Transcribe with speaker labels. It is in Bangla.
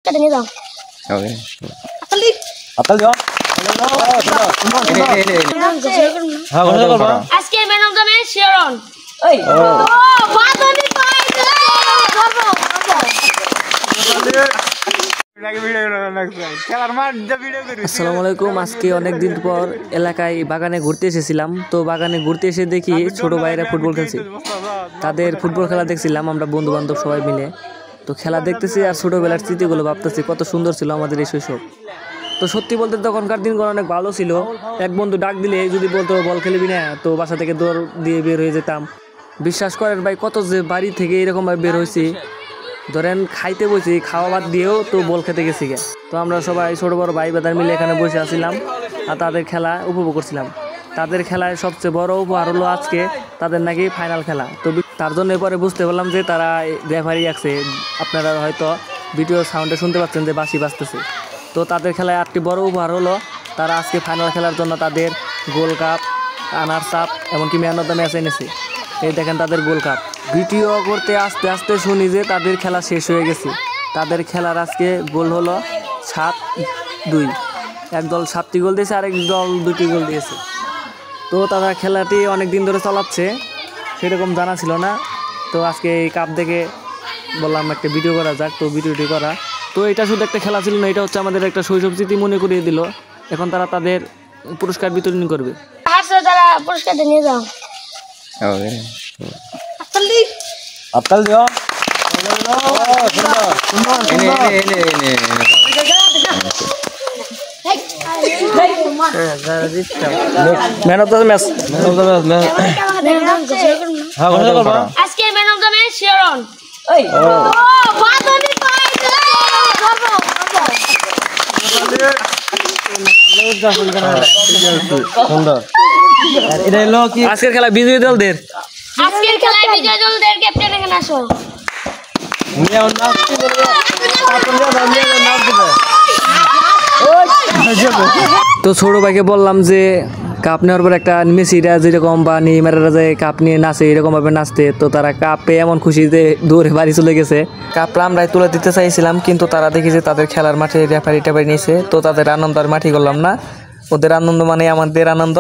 Speaker 1: Kadang itu.
Speaker 2: Oke.
Speaker 1: Akali.
Speaker 2: Akal ya. Ini. Ha, kau apa?
Speaker 1: Aske menam kami Sharon.
Speaker 3: Oi.
Speaker 1: Oh, bato ni pai.
Speaker 3: আসসালামুয়ালাইকুম। আজকে অনেক দিন পর এলাকায় বাগানে ঘুরতে এসেছিলাম। তো বাগানে ঘুরতে এসে দেখি ছোট ভাইরা ফুটবল খেলছে। তাদের ফুটবল খেলা দেখছিলাম আমরা বন্ধু বান্ধব সবাই মিলে। তো খেলা দেখতেছি আর ছোটবেলার স্মৃতিগুলো ভাবতেছি কত সুন্দর ছিল আমাদের এই শৈশব। তো সত্যি বলতে তখনকার দিনগুলো অনেক ভালো ছিল। এক বন্ধু ডাক দিলে যদি বলতো বল খেলবি না, তো বাসা থেকে দৌড় দিয়ে বের হয়ে যেতাম। বিশ্বাস করেন ভাই, কত যে বাড়ি থেকে এরকমভাবে বের হয়েছি, ধরেন খাইতে বসি, খাওয়া বাদ দিয়েও তো বল খেতে গেছি গে। তো আমরা সবাই ছোটো বড় ভাই বেদার মিলে এখানে বসে আসছিলাম আর তাদের খেলা উপভোগ করছিলাম। তাদের খেলায় সবচেয়ে বড় উপহার হলো আজকে তাদের নাকি ফাইনাল খেলা। তো তার জন্য পরে বুঝতে পারলাম যে তারা রেফারি আছে। আপনারা হয়তো ভিডিও সাউন্ডে শুনতে পাচ্ছেন যে বাঁশি বাজতেছে। তো তাদের খেলায় একটি বড় উপহার হলো তারা আজকে ফাইনাল খেলার জন্য তাদের গোল্ড কাপ, রানার্স আপ, এমনকি ম্যান অফ দ্য ম্যাচ এনেছে। এই দেখেন তাদের গোল্ড কাপ। ভিডিও করতে আস্তে আস্তে শুনি যে তাদের খেলা শেষ হয়ে গেছে। তাদের খেলার আজকে গোল হলো 7-2। এক দল 7টি গোল দিয়েছে, আরেক দল 2টি গোল দিয়েছে। তো তারা খেলাটি অনেক দিন ধরে চালাচ্ছে, সেরকম জানা ছিল না। তো আজকে এই কাপ দেখে বললাম একটা ভিডিও করা যাক। তো ভিডিওটি করা, তো এটা শুধু একটা খেলা ছিল না, এটা হচ্ছে আমাদের একটা শৈশব স্মৃতি মনে করিয়ে দিল। এখন তারা তাদের পুরস্কার বিতরণ করবে।
Speaker 1: Harus cara puruska dan itu.
Speaker 2: Oke.
Speaker 1: Akali.
Speaker 2: Akal ya. Ini. Man of the match. Ha, kau apa?
Speaker 1: Aske menam kami Sharon.
Speaker 3: Oi.
Speaker 1: Oh, bato ni pai.
Speaker 3: আজকের খেলা বিজয়ী দলদের।
Speaker 1: আজকের খেলায় বিজয় দলের ক্যাপ্টেন এখানে আসো।
Speaker 3: তো ছোট ভাইকে বললাম যে কাপ নেওয়ার পর একটা মেসিরা যেরকম বা নেইমাররা যায় কাপ নিয়ে নাচে, এরকম ভাবে নাচতে। তো তারা কাপ পেয়ে এমন খুশি যে দৌড়ে বাড়ি চলে গেছে। কাপটা আমরাই তুলে দিতে চাইছিলাম, কিন্তু তারা দেখি যে তাদের খেলার মাঠে রেফারি টেফারি নিয়েছে। তো তাদের আনন্দ আর মাটি করলাম না, ওদের আনন্দ মানে আমাদের আনন্দ।